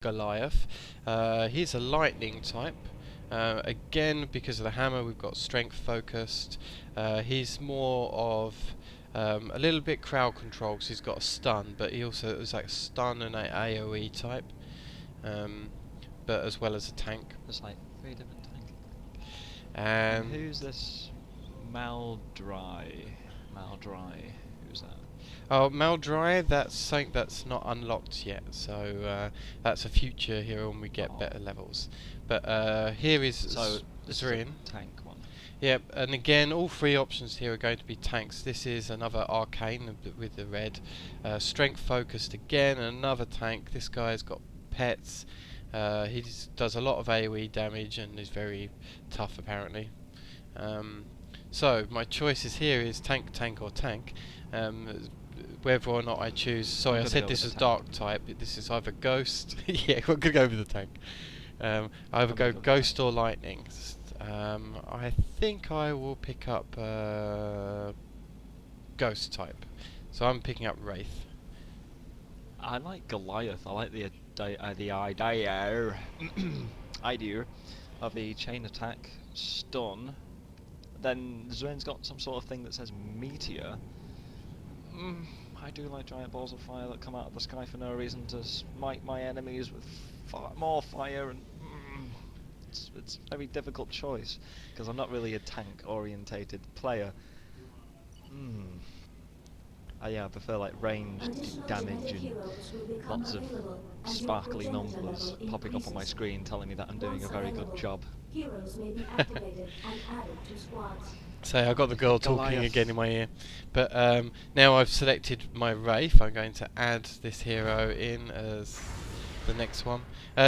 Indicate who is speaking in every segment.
Speaker 1: Goliath. He's a lightning type. Again, because of the hammer, we've got strength focused. He's more of a little bit crowd control because he's got a stun, but he also is like a stun and a AoE type, but as well as a tank.
Speaker 2: There's like 3 different tanks.
Speaker 1: And
Speaker 2: who's this Maldry? Who's that?
Speaker 1: oh, Maldry, that's something that's not unlocked yet, so that's a future hero when we get better levels. But here is Zrin.
Speaker 2: Tank one.
Speaker 1: Yep, and again, all 3 options here are going to be tanks. This is another arcane with the red. Strength focused again, another tank. This guy's got pets. He does a lot of AoE damage and is very tough apparently. So my choices here is tank, tank or tank. Whether or not I choose, sorry I said this is dark type, this is either ghost, yeah we're going to go with the tank. I either go ghost or lightning. I think I will pick up ghost type, so I'm picking up Wraith.
Speaker 2: I like Goliath. I like the idea of the chain attack stun. Then Zrin's got some sort of thing that says meteor. I do like giant balls of fire that come out of the sky for no reason to smite my enemies with more fire, and it's a very difficult choice because I'm not really a tank orientated player. Yeah, I prefer like ranged damage and lots of sparkly numbers popping up on my screen telling me that I'm doing a very good job.
Speaker 1: So I got the girl talking again in my ear. But now I've selected my Wraith, I'm going to add this hero in as the next one.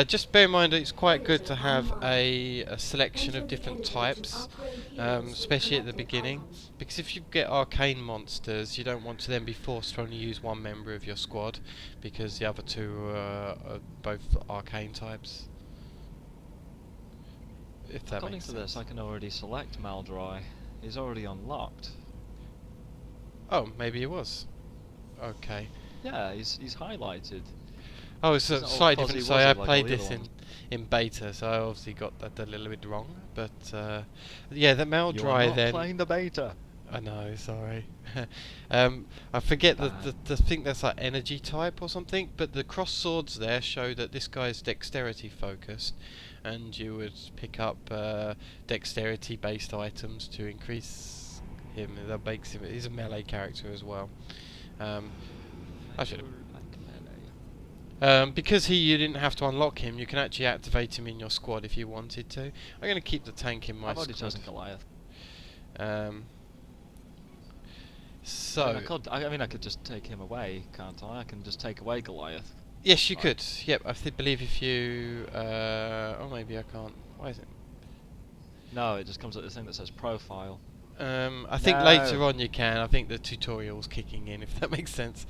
Speaker 1: Just bear in mind that it's quite good to have a selection of different types, especially at the beginning, because if you get arcane monsters you don't want to then be forced to only use one member of your squad because the other 2 are both arcane types. If that
Speaker 2: According
Speaker 1: makes
Speaker 2: to
Speaker 1: sense.
Speaker 2: this, I can already select Maldry. He's already unlocked.
Speaker 1: Oh, maybe he was. Okay.
Speaker 2: Yeah, he's highlighted.
Speaker 1: Oh, it's a slightly different. So I
Speaker 2: like
Speaker 1: played this in beta, so I obviously got that a little bit wrong. But yeah, the Maldry then.
Speaker 2: Playing the beta.
Speaker 1: I know, sorry. I forget the thing that's like energy type or something. But the cross swords there show that this guy's dexterity focused, and you would pick up dexterity based items to increase him. That makes him. He's a melee character as well. I should have. Because you didn't have to unlock him, you can actually activate him in your squad if you wanted to. I'm going to keep the tank in my
Speaker 2: I've already
Speaker 1: squad.
Speaker 2: chosen Goliath.
Speaker 1: So
Speaker 2: I could just take him away, can't I? I can just take away Goliath.
Speaker 1: yes, you could. Yep, I believe if you. Oh, maybe I can't. Why is it?
Speaker 2: No, it just comes with this thing that says profile.
Speaker 1: I think later on you can. I think the tutorial's kicking in, if that makes sense.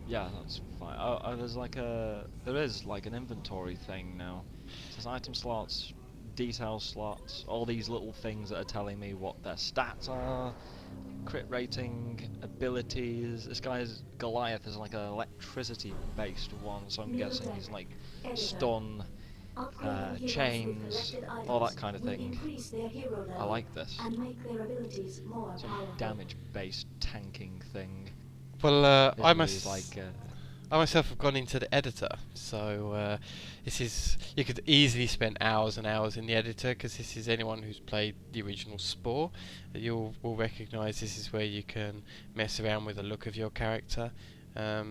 Speaker 2: Yeah, that's fine. There is like an inventory thing now. It says item slots, detail slots, all these little things that are telling me what their stats are, crit rating, abilities. This guy's Goliath is like an electricity-based one, so I'm guessing he's like stun, chains, all that kind of thing. I like this. Some damage-based tanking thing.
Speaker 1: Well, I
Speaker 2: I
Speaker 1: myself have gone into the editor, so this is you could easily spend hours and hours in the editor because this is anyone who's played the original Spore. You will recognise this is where you can mess around with the look of your character.
Speaker 2: Yeah.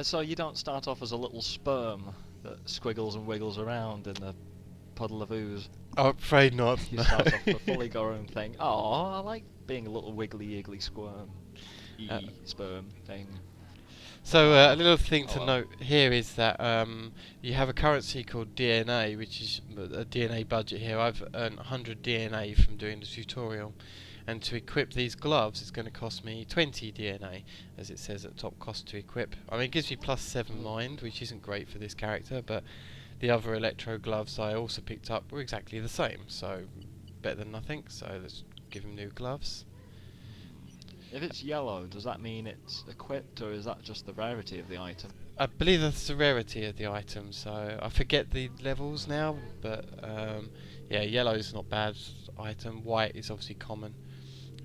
Speaker 2: So you don't start off as a little sperm that squiggles and wiggles around in the puddle of ooze.
Speaker 1: I'm afraid not.
Speaker 2: You start off with a fully grown thing. Oh, I like being a little wiggly, sperm thing.
Speaker 1: So a little thing to note here is that you have a currency called DNA, which is a DNA budget here. I've earned 100 DNA from doing the tutorial, and to equip these gloves it's going to cost me 20 DNA, as it says at top cost to equip. I mean, it gives me plus 7 mind, which isn't great for this character, but the other electro gloves I also picked up were exactly the same, so better than nothing. So let's give him new gloves.
Speaker 2: If it's yellow, does that mean it's equipped, or is that just the rarity of the item?
Speaker 1: I believe that's the rarity of the item, so I forget the levels
Speaker 2: Hmm.
Speaker 1: now, but yeah, yellow is not bad item. White is obviously common.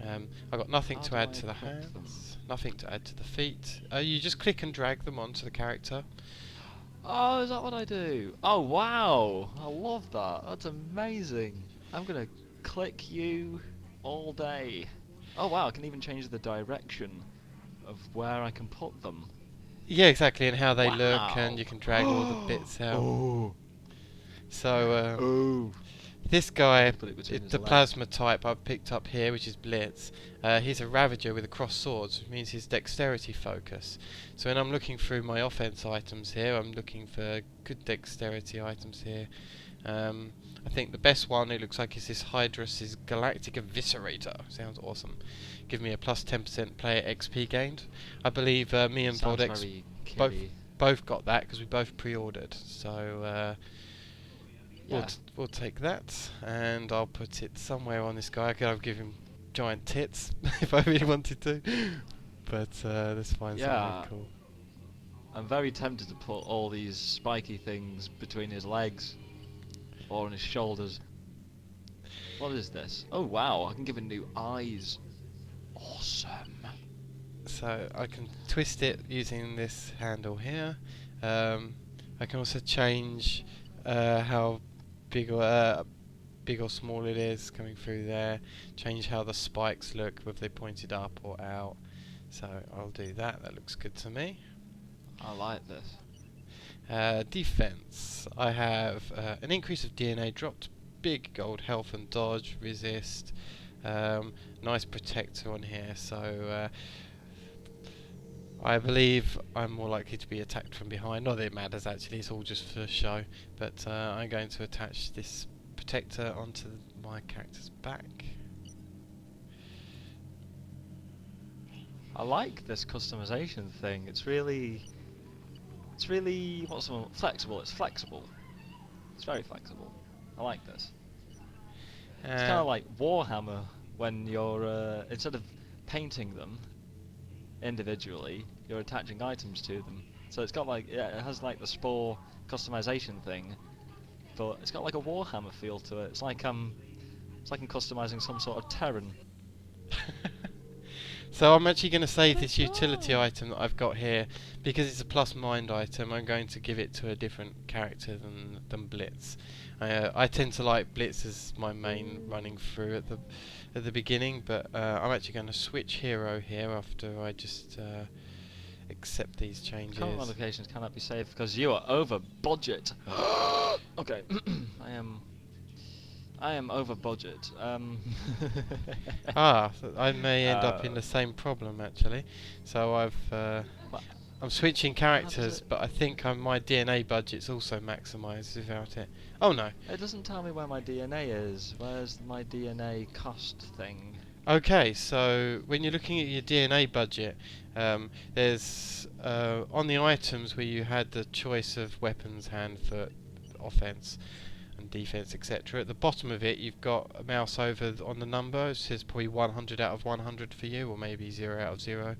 Speaker 1: I've got nothing
Speaker 2: How
Speaker 1: to
Speaker 2: do
Speaker 1: add
Speaker 2: I
Speaker 1: to the
Speaker 2: equip them?
Speaker 1: hands, nothing to add to the feet. You just click and drag them onto the character.
Speaker 2: Oh, is that what I do? Oh, wow! I love that. That's amazing. I'm gonna click you all day. Oh, wow, I can even change the direction of where I can put them.
Speaker 1: Yeah, exactly, and how they look, and
Speaker 2: Wow!
Speaker 1: you can drag all the bits out.
Speaker 2: Oh!
Speaker 1: So
Speaker 2: Oh!
Speaker 1: this
Speaker 2: I
Speaker 1: guy,
Speaker 2: can put it between his
Speaker 1: the
Speaker 2: legs.
Speaker 1: plasma type I've picked up here, which is Blitz, he's a Ravager with a cross swords, which means his dexterity focus. So when I'm looking through my offense items here, I'm looking for good dexterity items here. I think the best one, it looks like, is this Hydrus' Galactic Eviscerator. Sounds awesome. Give me a plus 10% player XP gained. I believe me and
Speaker 2: Sounds
Speaker 1: Voldex
Speaker 2: very
Speaker 1: both
Speaker 2: killy.
Speaker 1: both got that because we both pre-ordered. So
Speaker 2: Yeah.
Speaker 1: we'll take that, and I'll put it somewhere on this guy. I could have given him giant tits if I really wanted to, but let's find somewhere
Speaker 2: Yeah.
Speaker 1: cool.
Speaker 2: I'm very tempted to put all these spiky things between his legs or on his shoulders. What is this? Oh wow, I can give it new eyes. Awesome.
Speaker 1: So I can twist it using this handle here. I can also change how big or small it is coming through there. Change how the spikes look, whether they pointed up or out. So I'll do that. That looks good to me.
Speaker 2: I like this.
Speaker 1: Defense. I have an increase of DNA dropped, big gold health and dodge, resist. Nice protector on here. So I believe I'm more likely to be attacked from behind. Not that it matters actually, it's all just for show. But I'm going to attach this protector onto my character's back.
Speaker 2: I like this customization thing. It's really what's the word? Flexible. It's flexible. It's very flexible. I like this. It's kind of like Warhammer when you're instead of painting them individually, you're attaching items to them. So it's got like, yeah, it has like the Spore customization thing, but it's got like a Warhammer feel to it. It's like I'm customizing some sort of Terran.
Speaker 1: So I'm actually going to save this
Speaker 2: Let's
Speaker 1: utility
Speaker 2: go.
Speaker 1: item that I've got here because it's a plus mind item. I'm going to give it to a different character than Blitz. I tend to like Blitz as my main running through at the beginning, but I'm actually going to switch hero here after I just accept these changes.
Speaker 2: Current modifications cannot be saved because you are over budget. Okay, I am over budget.
Speaker 1: So I may end up in the same problem actually. So
Speaker 2: What?
Speaker 1: I'm switching
Speaker 2: How does
Speaker 1: characters,
Speaker 2: it?
Speaker 1: but I think my DNA budget's also maximised without it. Oh no.
Speaker 2: It doesn't tell me where my DNA is. Where's my DNA cost thing?
Speaker 1: Okay, so when you're looking at your DNA budget, there's on the items where you had the choice of weapons, hand, foot, offense, and defense, etc. At the bottom of it, you've got a mouse over on the number. It says probably 100 out of 100 for you, or maybe 0 out of 0.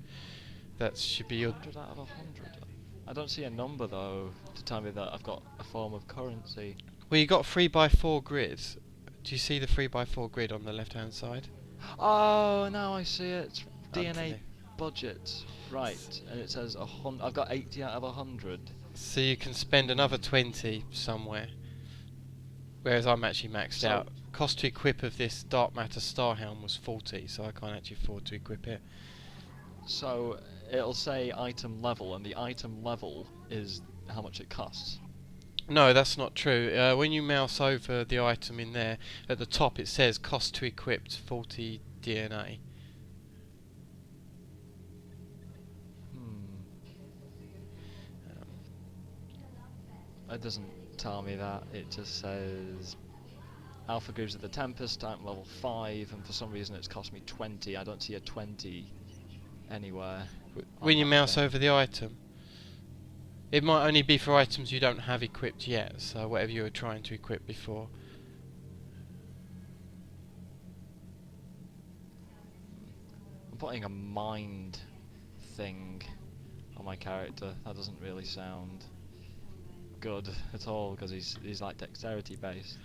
Speaker 1: That should be your.
Speaker 2: 100 out of 100. I don't see a number though to tell me that I've got a form of currency.
Speaker 1: Well, you got 3x4 grids. Do you see the 3x4 grid on the left-hand side?
Speaker 2: Oh, now I see it. DNA
Speaker 1: Underneath.
Speaker 2: budget. Right, and it says I've got 80 out of 100.
Speaker 1: So you can spend another 20 somewhere. Whereas I'm actually maxed
Speaker 2: So,
Speaker 1: out. Cost to equip of this Dark Matter Star Helm was 40, so I can't actually afford to equip it.
Speaker 2: so it'll say item level, and the item level is how much it costs.
Speaker 1: No, that's not true. When you mouse over the item in there, at the top it says cost to equip 40 DNA.
Speaker 2: Hmm.
Speaker 1: Um,
Speaker 2: It doesn't tell me that. It just says Alpha Grooves of the Tempest, item level 5, and for some reason it's cost me 20. I don't see a 20 anywhere.
Speaker 1: when
Speaker 2: On
Speaker 1: you
Speaker 2: that
Speaker 1: mouse
Speaker 2: thing.
Speaker 1: over the item, it might only be for items you don't have equipped yet, so whatever you were trying to equip before.
Speaker 2: I'm putting a mind thing on my character. That doesn't really sound good at all because he's like dexterity based.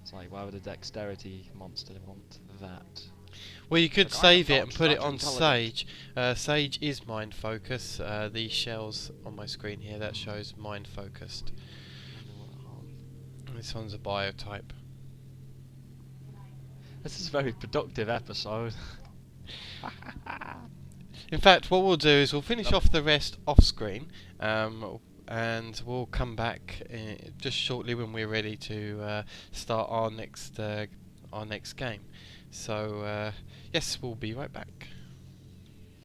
Speaker 2: It's like, why would a dexterity monster want that?
Speaker 1: Well, you could
Speaker 2: Like, I am
Speaker 1: save it
Speaker 2: not
Speaker 1: and put it
Speaker 2: that
Speaker 1: on
Speaker 2: intelligent.
Speaker 1: Sage. Sage is mind focus. These shells on my screen here, that shows mind focused. This one's a biotype.
Speaker 2: This is a very productive episode.
Speaker 1: In fact, what we'll do is we'll finish off the rest off screen, and we'll come back just shortly when we're ready to start our next game. So yes, we'll be right back.